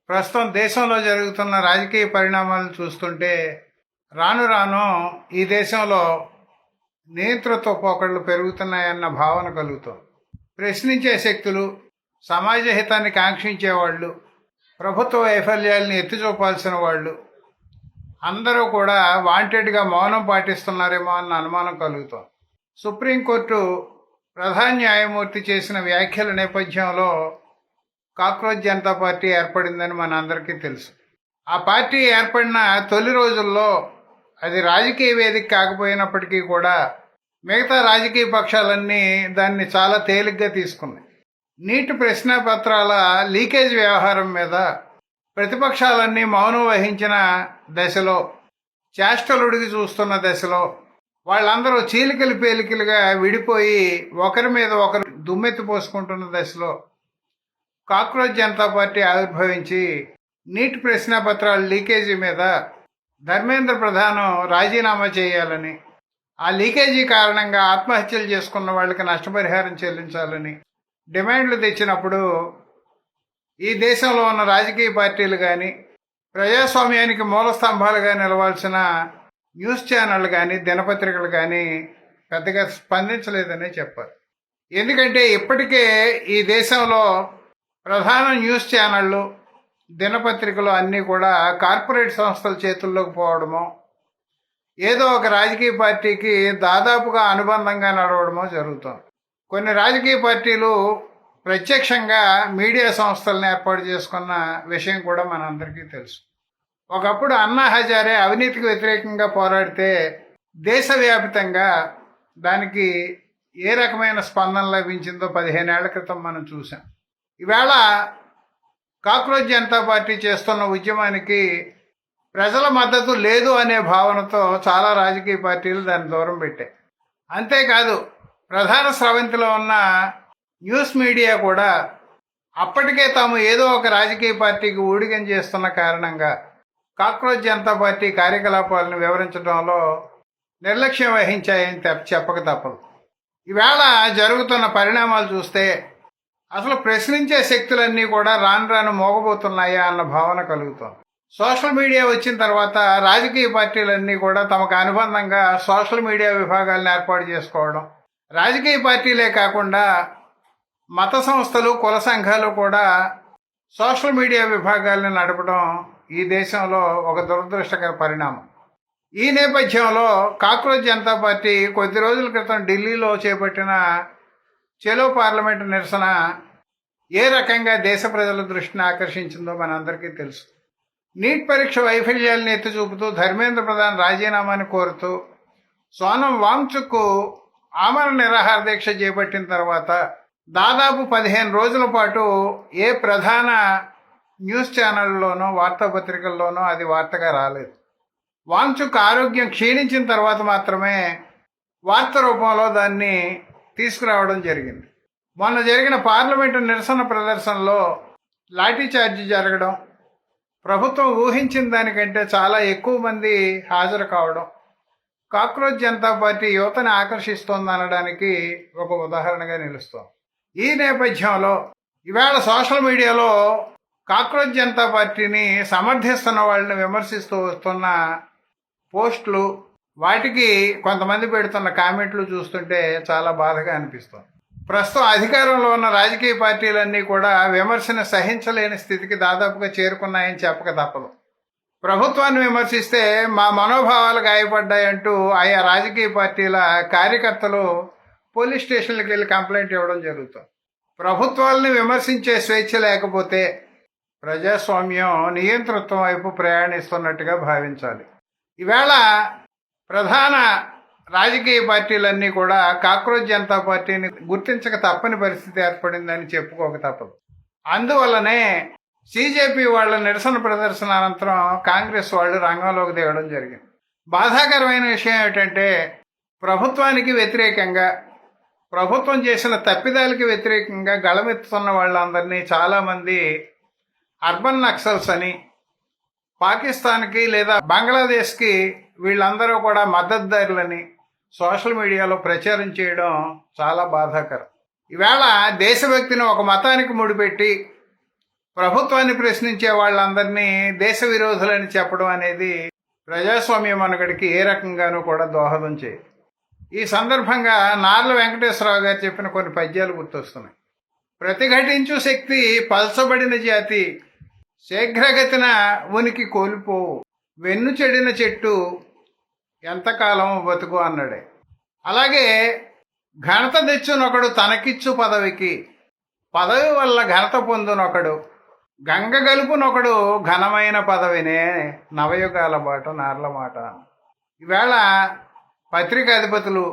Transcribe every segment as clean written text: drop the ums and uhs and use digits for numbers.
ప్రస్తుతం దేశంలో జరుగుతున్న రాజకీయ పరిణామాలు చూస్తుంటే రాను రాను ఈ దేశంలో నియంతృత్వ పోకడలు పెరుగుతున్నాయన్న భావన కలుగుతుంది. ప్రశ్నించే శక్తులు, సమాజ హితాన్ని కాంక్షించేవాళ్ళు, ప్రభుత్వ వైఫల్యాలను ఎత్తిచూపాల్సిన వాళ్ళు అందరూ కూడా వాంటెడ్గా మౌనం పాటిస్తున్నారేమో అన్న అనుమానం కలుగుతుంది. సుప్రీంకోర్టు ప్రధాన న్యాయమూర్తి చేసిన వ్యాఖ్యల నేపథ్యంలో కాక్రోచ్ జనతా పార్టీ ఏర్పడిందని మనందరికీ తెలుసు. ఆ పార్టీ ఏర్పడిన తొలి రోజుల్లో అది రాజకీయ వేదిక కాకపోయినప్పటికీ కూడా మిగతా రాజకీయ పక్షాలన్నీ దాన్ని చాలా తేలిగ్గా తీసుకున్నాయి. నీట్ ప్రశ్నాపత్రాల లీకేజ్ వ్యవహారం మీద ప్రతిపక్షాలన్నీ మౌనం వహించిన దశలో, చేష్టలుడిగి చూస్తున్న దశలో వాళ్ళందరూ చీలికలు పేలికలుగా విడిపోయి ఒకరి మీద ఒకరు దుమ్మెత్తి పోసుకుంటున్న దశలో కాక్రోచ్ జనతా పార్టీ ఆవిర్భవించి నీట్ ప్రశ్నాపత్రాల లీకేజీ మీద ధర్మేంద్ర ప్రధాన్ రాజీనామా చేయాలని, ఆ లీకేజీ కారణంగా ఆత్మహత్యలు చేసుకున్న వాళ్ళకి నష్టపరిహారం చెల్లించాలని డిమాండ్లు తెచ్చినప్పుడు ఈ దేశంలో ఉన్న రాజకీయ పార్టీలు కానీ, ప్రజాస్వామ్యానికి మూల స్తంభాలుగా నిలవాల్సిన న్యూస్ ఛానళ్ళు కానీ, దినపత్రికలు కానీ పెద్దగా స్పందించలేదనే చెప్పాలి. ఎందుకంటే ఇప్పటికే ఈ దేశంలో ప్రధాన న్యూస్ ఛానళ్ళు, దినపత్రికలు అన్నీ కూడా కార్పొరేట్ సంస్థల చేతుల్లోకి పోవడమో, ఏదో ఒక రాజకీయ పార్టీకి దాదాపుగా అనుబంధంగా నడవడమో జరుగుతుంది. కొన్ని రాజకీయ పార్టీలు ప్రత్యక్షంగా మీడియా సంస్థలను ఏర్పాటు చేసుకున్న విషయం కూడా మనందరికీ తెలుసు. ఒకప్పుడు అన్నా హజారే అవినీతికి వ్యతిరేకంగా పోరాడితే దేశవ్యాప్తంగా దానికి ఏ రకమైన స్పందన లభించిందో 15 ఏళ్ల క్రితం మనం చూసాం. ఈవేళ కాక్రోచ్ జనతా పార్టీ చేస్తున్న ఉద్యమానికి ప్రజల మద్దతు లేదు అనే భావనతో చాలా రాజకీయ పార్టీలు దాన్ని దూరం పెట్టాయి. అంతేకాదు, ప్రధాన స్రవంతిలో ఉన్న న్యూస్ మీడియా కూడా అప్పటికే తాము ఏదో ఒక రాజకీయ పార్టీకి ఊడిగం చేస్తున్న కారణంగా కాక్రోచ్ జనతా పార్టీ కార్యకలాపాలను వివరించడంలో నిర్లక్ష్యం వహించాయని చెప్పక తప్పదు. ఈవేళ జరుగుతున్న పరిణామాలు చూస్తే అసలు ప్రశ్నించే శక్తులన్నీ కూడా రాను రాను మోగబోతున్నాయా అన్న భావన కలుగుతుంది. సోషల్ మీడియా వచ్చిన తర్వాత రాజకీయ పార్టీలన్నీ కూడా తమకు అనుబంధంగా సోషల్ మీడియా విభాగాలను ఏర్పాటు చేసుకోవడం, రాజకీయ పార్టీలే కాకుండా మత సంస్థలు, కుల సంఘాలు కూడా సోషల్ మీడియా విభాగాలను నడపడం ఈ దేశంలో ఒక దురదృష్టకర పరిణామం. ఈ నేపథ్యంలో కాక్రోచ్ జనతా పార్టీ కొద్ది రోజుల క్రితం ఢిల్లీలో చేపట్టిన చలో పార్లమెంటు నిరసన ఏ రకంగా దేశ ప్రజల దృష్టిని ఆకర్షించిందో మనందరికీ తెలుసు. నీట్ పరీక్ష వైఫల్యాలను ఎత్తి చూపుతూ ధర్మేంద్ర ప్రధాన్ రాజీనామాని కోరుతూ సోనం వాంగ్చుక్ ఆమరణ నిరాహార దీక్ష చేపట్టిన తర్వాత దాదాపు 15 రోజుల పాటు ఏ ప్రధాన న్యూస్ ఛానళ్ళలోనో వార్తాపత్రికల్లోనో అది వార్తగా రాలేదు. వాంగ్చుక్ ఆరోగ్యం క్షీణించిన తర్వాత మాత్రమే వార్త రూపంలో దాన్ని తీసుకురావడం జరిగింది. మొన్న జరిగిన పార్లమెంటు నిరసన ప్రదర్శనలో లాఠీచార్జి జరగడం, ప్రభుత్వం ఊహించిన దానికంటే చాలా ఎక్కువ మంది హాజరు కావడం కాక్రోచ్ జనతా పార్టీ యువతని ఆకర్షిస్తోందనడానికి ఒక ఉదాహరణగా నిలుస్తోంది. ఈ నేపథ్యంలో ఈవేళ సోషల్ మీడియాలో కాక్రోచ్ జనతా పార్టీని సమర్థిస్తున్న వాళ్ళని విమర్శిస్తూ వస్తున్న పోస్టులు, వాటికి కొంతమంది పెడుతున్న కామెంట్లు చూస్తుంటే చాలా బాధగా అనిపిస్తుంది. ప్రస్తుతం అధికారంలో ఉన్న రాజకీయ పార్టీలన్నీ కూడా విమర్శను సహించలేని స్థితికి దాదాపుగా చేరుకున్నాయని చెప్పక తప్పదు. ప్రభుత్వాన్ని విమర్శిస్తే మా మనోభావాలు గాయపడ్డాయంటూ ఆయా రాజకీయ పార్టీల కార్యకర్తలు పోలీస్ స్టేషన్లకు వెళ్ళి కంప్లైంట్ ఇవ్వడం జరుగుతుంది. ప్రభుత్వాలని విమర్శించే స్వేచ్ఛ లేకపోతే ప్రజాస్వామ్యం నియంతృత్వం వైపు ప్రయాణిస్తున్నట్టుగా భావించాలి. ఈవేళ ప్రధాన రాజకీయ పార్టీలన్నీ కూడా కాక్రోచ్ జనతా పార్టీని గుర్తించక తప్పని పరిస్థితి ఏర్పడిందని చెప్పుకోక తప్పదు. అందువల్లనే సిజేపీ వాళ్ళ నిరసన ప్రదర్శన అనంతరం కాంగ్రెస్ వాళ్ళు రంగంలోకి దిగడం జరిగింది. బాధాకరమైన విషయం ఏమిటంటే ప్రభుత్వానికి వ్యతిరేకంగా, ప్రభుత్వం చేసిన తప్పిదాలకి వ్యతిరేకంగా గళమెత్తుతున్న వాళ్ళందరినీ చాలామంది అర్బన్ నక్సల్స్ అని, పాకిస్తాన్కి లేదా బంగ్లాదేశ్కి వీళ్ళందరూ కూడా మద్దతుదారులని సోషల్ మీడియాలో ప్రచారం చేయడం చాలా బాధాకరం. ఈవేళ దేశభక్తిని ఒక మతానికి ముడిపెట్టి ప్రభుత్వాన్ని ప్రశ్నించే వాళ్ళందరినీ దేశ విరోధులని చెప్పడం అనేది ప్రజాస్వామ్య మనుగడికి ఏ రకంగానూ కూడా దోహదం చేయదు. ఈ సందర్భంగా నార్ల వెంకటేశ్వరరావు గారు చెప్పిన కొన్ని పద్యాలు గుర్తొస్తున్నాయి. ప్రతిఘటించు శక్తి పల్చబడిన జాతి, శీఘ్రగతిన ఉనికి కోల్పోవు, వెన్ను చెడిన చెట్టు ఎంతకాలం బతుకు అన్నాడే. అలాగే ఘనత తెచ్చునొకడు తనకిచ్చు పదవికి, పదవి వల్ల ఘనత పొందునొకడు, గంగ గలుపునొకడు ఘనమైన పదవినే, నవయుగాల బాట నార్ల మాట. ఈవేళ పత్రికాధిపతులు,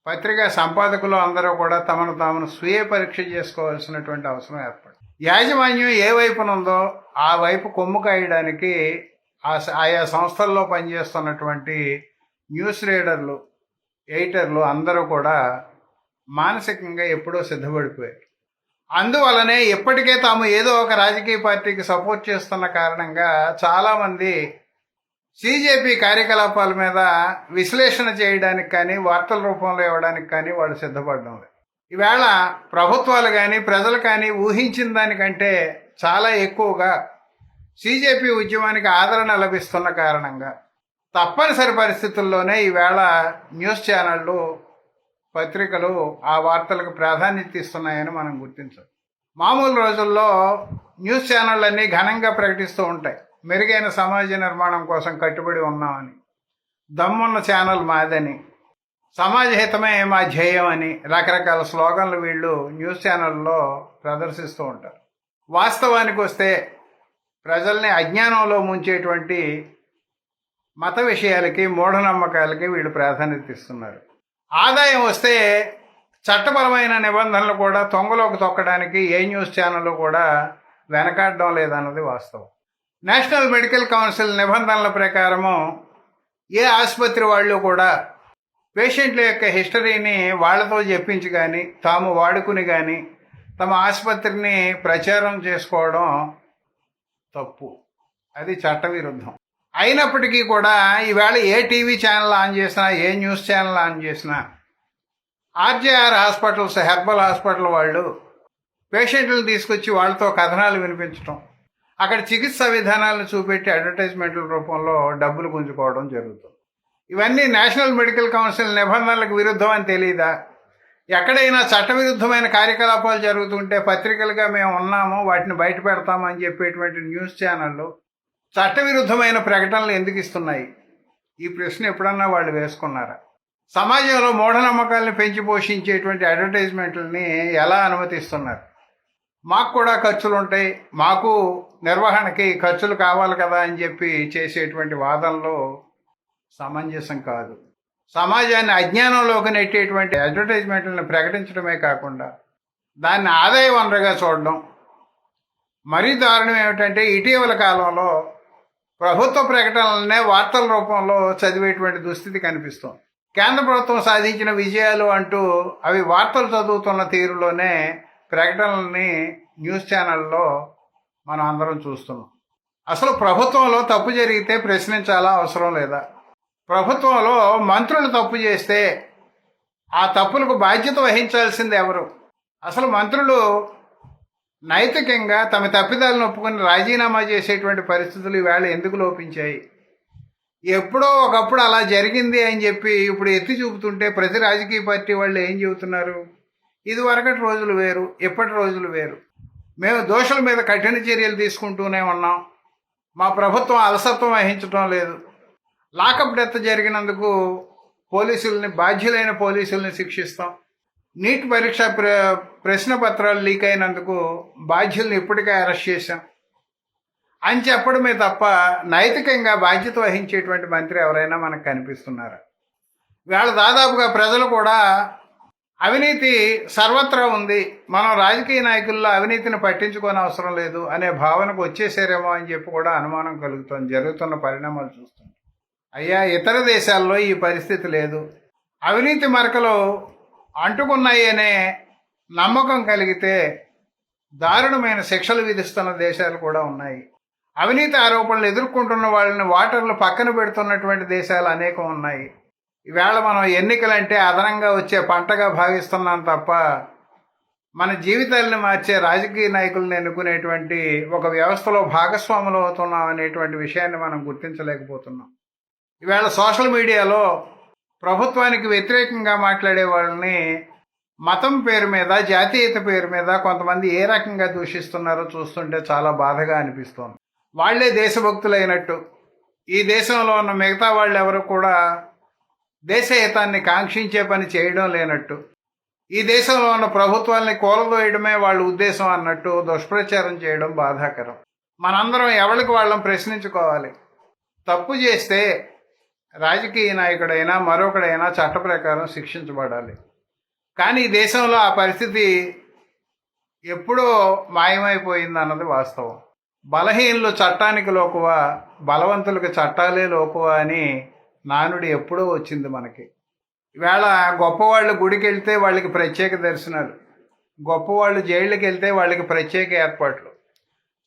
పత్రికా సంపాదకులు అందరూ కూడా తమను తామును స్వీయ పరీక్ష చేసుకోవాల్సినటువంటి అవసరం ఏర్పడింది. యాజమాన్యం ఏ వైపునుందో ఆ వైపు కొమ్ము కాయడానికి ఆయా సంస్థల్లో పనిచేస్తున్నటువంటి న్యూస్ రీడర్లు, ఎడిటర్లు అందరూ కూడా మానసికంగా ఎప్పుడో సిద్ధపడిపోయారు. అందువలనే ఇప్పటికే తాము ఏదో ఒక రాజకీయ పార్టీకి సపోర్ట్ చేస్తున్న కారణంగా చాలామంది సిజేపీ కార్యకలాపాల మీద విశ్లేషణ చేయడానికి కానీ వార్తల రూపంలో ఇవ్వడానికి కానీ వాళ్ళు సిద్ధపడడం లేదు. ఈవేళ ప్రభుత్వాలు కానీ ప్రజలు కానీ ఊహించిన దానికంటే చాలా ఎక్కువగా సిజేపీ ఉద్యమానికి ఆదరణ లభిస్తున్న కారణంగా తప్పనిసరి పరిస్థితుల్లోనే ఈవేళ న్యూస్ ఛానళ్ళు, పత్రికలు ఆ వార్తలకు ప్రాధాన్యత ఇస్తున్నాయని మనం గుర్తించాలి. మామూలు రోజుల్లో న్యూస్ ఛానళ్ళన్నీ ఘనంగా ప్రకటిస్తూ ఉంటాయి, మెరుగైన సమాజ నిర్మాణం కోసం కట్టుబడి ఉన్నామని, దమ్మున్న ఛానల్ మాదని, సమాజ హితమే మా ధ్యేయం అని రకరకాల స్లోగన్లు వీళ్ళు న్యూస్ ఛానల్లో ప్రదర్శిస్తూ ఉంటారు. వాస్తవానికి వస్తే ప్రజల్ని అజ్ఞానంలో ముంచేటువంటి మత విషయాలకి, మూఢనమ్మకాలకి వీళ్ళు ప్రాధాన్యత ఇస్తున్నారు. ఆదాయం వస్తే చట్టపరమైన నిబంధనలు కూడా తొంగలోకి తొక్కడానికి ఏ న్యూస్ ఛానల్ కూడా వెనకాడడం లేదన్నది వాస్తవం. నేషనల్ మెడికల్ కౌన్సిల్ నిబంధనల ప్రకారము ఏ ఆసుపత్రి వాళ్ళు కూడా పేషెంట్ల యొక్క హిస్టరీని వాళ్లతో చెప్పించి కానీ తాము వాడుకుని కానీ తమ ఆసుపత్రిని ప్రచారం చేసుకోవడం తప్పు, అది చట్టవిరుద్ధం. అయినప్పటికీ కూడా ఈవేళ ఏ టీవీ ఛానల్ ఆన్ చేసినా, ఏ న్యూస్ ఛానల్ ఆన్ చేసినా ఆర్జేఆర్ హాస్పిటల్స్, హెర్బల్ హాస్పిటల్ వాళ్ళు పేషెంట్లను తీసుకొచ్చి వాళ్ళతో కథనాలు వినిపించడం, అక్కడ చికిత్సా విధానాలను చూపెట్టి అడ్వర్టైజ్మెంట్ల రూపంలో డబ్బులు గుంజుకోవడం జరుగుతుంది. ఇవన్నీ నేషనల్ మెడికల్ కౌన్సిల్ నిబంధనలకు విరుద్ధం అని తెలియదా? ఎక్కడైనా చట్టవిరుద్ధమైన కార్యకలాపాలు జరుగుతుంటే పత్రికలుగా మేము ఉన్నాము, వాటిని బయట పెడతామని చెప్పేటువంటి న్యూస్ ఛానళ్ళు చట్టవిరుద్ధమైన ప్రకటనలు ఎందుకు ఇస్తున్నాయి? ఈ ప్రశ్న ఎప్పుడన్నా వాళ్ళు వేసుకున్నారా? సమాజంలో మూఢనమ్మకాలను పెంచి పోషించేటువంటి అడ్వర్టైజ్మెంట్లని ఎలా అనుమతిస్తున్నారు? మాకు కూడా ఖర్చులు ఉంటాయి, మాకు నిర్వహణకి ఖర్చులు కావాలి కదా అని చెప్పి చేసేటువంటి వాదనలు సమంజసం కాదు. సమాజాన్ని అజ్ఞానంలోకి నెట్టేటువంటి అడ్వర్టైజ్మెంట్లను ప్రకటించడమే కాకుండా దాన్ని ఆదాయ వనరుగా చూడడం. మరీ దారుణం ఏమిటంటే ఇటీవల కాలంలో ప్రభుత్వ ప్రకటనలనే వార్తల రూపంలో చదివేటువంటి దుస్థితి కనిపిస్తుంది. కేంద్ర ప్రభుత్వం సాధించిన విజయాలు అంటూ అవి వార్తలు చదువుతున్న తీరులోనే ప్రకటనల్ని న్యూస్ ఛానల్లో మనం అందరం చూస్తున్నాం. అసలు ప్రభుత్వంలో తప్పు జరిగితే ప్రశ్నించాలా, అవసరం లేదా? ప్రభుత్వంలో మంత్రులు తప్పు చేస్తే ఆ తప్పులకు బాధ్యత వహించాల్సింది ఎవరు? అసలు మంత్రులు నైతికంగా తమ తప్పిదాలను ఒప్పుకొని రాజీనామా చేసేటువంటి పరిస్థితులు ఈవేళ ఎందుకు లోపించాయి? ఎప్పుడో ఒకప్పుడు అలా జరిగింది అని చెప్పి ఇప్పుడు ఎత్తి చూపుతుంటే ప్రతి రాజకీయ పార్టీ వాళ్ళు ఏం చెబుతున్నారు? ఇది వరకటి రోజులు వేరు, ఇప్పటి రోజులు వేరు. మేము దోషుల మీద కఠిన చర్యలు తీసుకుంటూనే ఉన్నాం, మా ప్రభుత్వం అలసత్వం వహించడం లేదు. లాకప్ డెత్ జరిగినందుకు పోలీసుల్ని, బాధ్యులైన పోలీసుల్ని శిక్షిస్తాం. నీట్ పరీక్ష ప్రశ్న పత్రాలు లీక్ అయినందుకు బాధ్యుల్ని ఇప్పటికే అరెస్ట్ చేశాం అని చెప్పడమే తప్ప నైతికంగా బాధ్యత వహించేటువంటి మంత్రి ఎవరైనా మనకు కనిపిస్తున్నారా? వీళ్ళ దాదాపుగా ప్రజలు కూడా అవినీతి సర్వత్రా ఉంది, మనం రాజకీయ నాయకుల్లో అవినీతిని పట్టించుకోని అవసరం లేదు అనే భావనకు వచ్చేసారేమో అని చెప్పి కూడా అనుమానం కలుగుతుంది జరుగుతున్న పరిణామాలు చూస్తుంది. అయ్యా, ఇతర దేశాల్లో ఈ పరిస్థితి లేదు. అవినీతి మరకలు అంటుకున్నాయి అనే నమ్మకం కలిగితే దారుణమైన శిక్షలు విధిస్తున్న దేశాలు కూడా ఉన్నాయి. అవినీతి ఆరోపణలు ఎదుర్కొంటున్న వాళ్ళని వాటర్లు పక్కన పెడుతున్నటువంటి దేశాలు అనేకం ఉన్నాయి. ఈవేళ మనం ఎన్నికలంటే అదనంగా వచ్చే పంటగా భావిస్తున్నాం తప్ప మన జీవితాలను మార్చే రాజకీయ నాయకులను ఎన్నుకునేటువంటి ఒక వ్యవస్థలో భాగస్వాములు అవుతున్నాం అనేటువంటి విషయాన్ని మనం గుర్తించలేకపోతున్నాం. ఈవేళ సోషల్ మీడియాలో ప్రభుత్వానికి వ్యతిరేకంగా మాట్లాడే వాళ్ళని మతం పేరు మీద, జాతీయత పేరు మీద కొంతమంది ఏ రకంగా దూషిస్తున్నారో చూస్తుంటే చాలా బాధగా అనిపిస్తోంది. వాళ్లే దేశభక్తులైనట్టు ఈ దేశంలో ఉన్న మిగతా వాళ్ళు ఎవరు కూడా దేశహితాన్ని కాంక్షించే పని చేయడం లేనట్టు, ఈ దేశంలో ఉన్న ప్రభుత్వాల్ని కూలదోయడమే వాళ్ళ ఉద్దేశం అన్నట్టు దుష్ప్రచారం చేయడం బాధాకరం. మనందరం ఎవరికి వాళ్ళం ప్రశ్నించుకోవాలి. తప్పు చేస్తే రాజకీయ నాయకుడైనా మరొకడైనా చట్ట ప్రకారం శిక్షించబడాలి. కానీ ఈ దేశంలో ఆ పరిస్థితి ఎప్పుడో మాయమైపోయింది అన్నది వాస్తవం. బలహీనులు చట్టానికి లోకువ, బలవంతులకు చట్టాలే లోకువ అని నానుడి ఎప్పుడో వచ్చింది మనకి. ఈవేళ గొప్పవాళ్ళు గుడికి వెళ్తే వాళ్ళకి ప్రత్యేక దర్శనాలు, గొప్పవాళ్ళు జైళ్ళకి వెళ్తే వాళ్ళకి ప్రత్యేక ఏర్పాట్లు,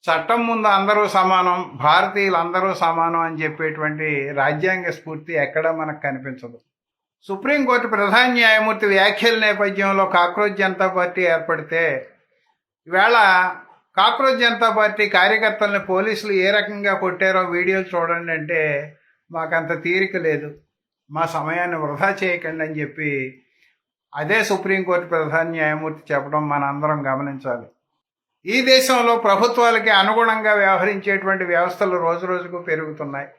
చట్టం ముందు అందరూ సమానం, భారతీయులు అందరూ సమానం అని చెప్పేటువంటి రాజ్యాంగ స్ఫూర్తి ఎక్కడా మనకు కనిపించదు. సుప్రీంకోర్టు ప్రధాన న్యాయమూర్తి వ్యాఖ్యల నేపథ్యంలో కాక్రోచ్ జనతా పార్టీ ఏర్పడితే ఈవేళ కాక్రోచ్ జనతా పార్టీ కార్యకర్తల్ని పోలీసులు ఏ రకంగా కొట్టారో వీడియోలు చూడండి అంటే మాకంత తీరిక లేదు, మా సమయాన్ని వృధా చేయకండి అని చెప్పి అదే సుప్రీంకోర్టు ప్రధాన న్యాయమూర్తి చెప్పడం మనందరం గమనించాలి. ఈ దేశంలో ప్రభుత్వాలకి అనుగుణంగా వ్యవహరించేటువంటి వ్యవస్థలు రోజు రోజుకు పెరుగుతున్నాయి.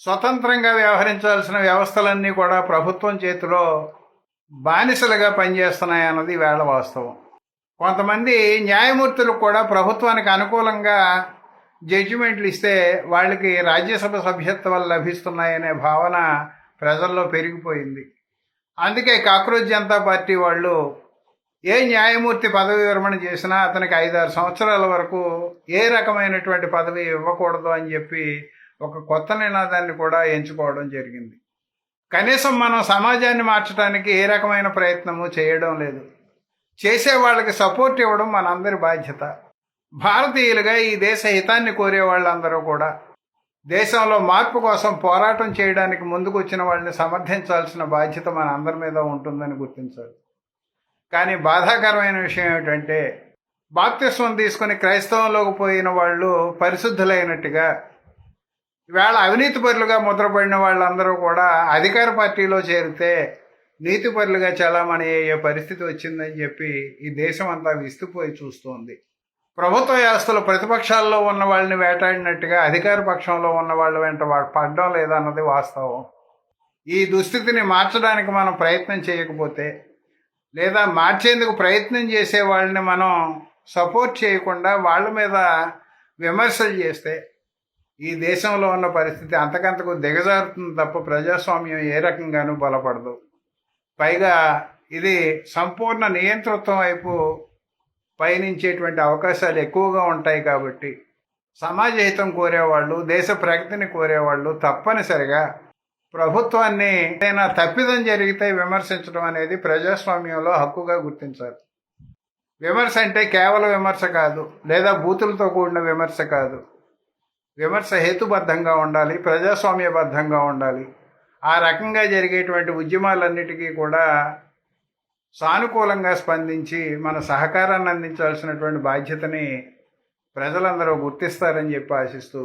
స్వతంత్రంగా వ్యవహరించాల్సిన వ్యవస్థలన్నీ కూడా ప్రభుత్వం చేతిలో బానిసలుగా పనిచేస్తున్నాయి అన్నది వేళ వాస్తవం. కొంతమంది న్యాయమూర్తులు కూడా ప్రభుత్వానికి అనుకూలంగా జడ్జిమెంట్లు ఇస్తే వాళ్ళకి రాజ్యసభ సభ్యత్వాలు లభిస్తున్నాయనే భావన ప్రజల్లో పెరిగిపోయింది. అందుకే కాక్రోచ్ జనతా పార్టీ వాళ్ళు ఏ న్యాయమూర్తి పదవి విరమణ చేసినా అతనికి 5-6 సంవత్సరాల వరకు ఏ రకమైనటువంటి పదవి ఇవ్వకూడదు అని చెప్పి ఒక కొత్త నినాదాన్ని కూడా ఎంచుకోవడం జరిగింది. కనీసం మనం సమాజాన్ని మార్చడానికి ఏ రకమైన ప్రయత్నము చేయడం లేదు. చేసే వాళ్ళకి సపోర్ట్ ఇవ్వడం మనందరి బాధ్యత. భారతీయులుగా ఈ దేశ హితాన్ని కోరే వాళ్ళందరూ కూడా దేశంలో మార్పు కోసం పోరాటం చేయడానికి ముందుకు వచ్చిన వాళ్ళని సమర్థించాల్సిన బాధ్యత మన అందరి మీద ఉంటుందని గుర్తించాలి. కానీ బాధాకరమైన విషయం ఏమిటంటే బాప్తిస్మం తీసుకుని క్రైస్తవంలోకి పోయిన వాళ్ళు పరిశుద్ధులైనట్టుగా ఈవేళ అవినీతిపరులుగా ముద్రపడిన వాళ్ళందరూ కూడా అధికార పార్టీలో చేరితే నీతిపరులుగా చలామణి అయ్యే పరిస్థితి వచ్చిందని చెప్పి ఈ దేశం అంతా విస్తుపోయి చూస్తోంది. ప్రభుత్వ వ్యవస్థలు ప్రతిపక్షాల్లో ఉన్న వాళ్ళని వేటాడినట్టుగా అధికార పక్షంలో ఉన్న వాళ్ళ వెంట పడడం లేదన్నది వాస్తవం. ఈ దుస్థితిని మార్చడానికి మనం ప్రయత్నం చేయకపోతే, లేదా మార్చేందుకు ప్రయత్నం చేసే వాళ్ళని మనం సపోర్ట్ చేయకుండా వాళ్ళ మీద విమర్శలు చేస్తే ఈ దేశంలో ఉన్న పరిస్థితి అంతకంతకు దిగజారుతుంది తప్ప ప్రజాస్వామ్యం ఏ రకంగానూ బలపడదు. పైగా ఇది సంపూర్ణ నియంతృత్వం వైపు పయనించేటువంటి అవకాశాలు ఎక్కువగా ఉంటాయి. కాబట్టి సమాజ హితం కోరేవాళ్ళు, దేశ ప్రగతిని కోరేవాళ్ళు తప్పనిసరిగా ప్రభుత్వాన్ని ఏదైనా తప్పిదం జరిగితే విమర్శించడం అనేది ప్రజాస్వామ్యంలో హక్కుగా గుర్తించాలి. విమర్శ అంటే కేవలం విమర్శ కాదు, లేదా బూతులతో కూడిన విమర్శ కాదు. విమర్శ హేతుబద్ధంగా ఉండాలి, ప్రజాస్వామ్యబద్ధంగా ఉండాలి. ఆ రకంగా జరిగేటువంటి ఉద్యమాలన్నిటికీ కూడా సానుకూలంగా స్పందించి మన సహకారాన్ని అందించాల్సినటువంటి బాధ్యతని ప్రజలందరూ గుర్తిస్తారని చెప్పి ఆశిస్తూ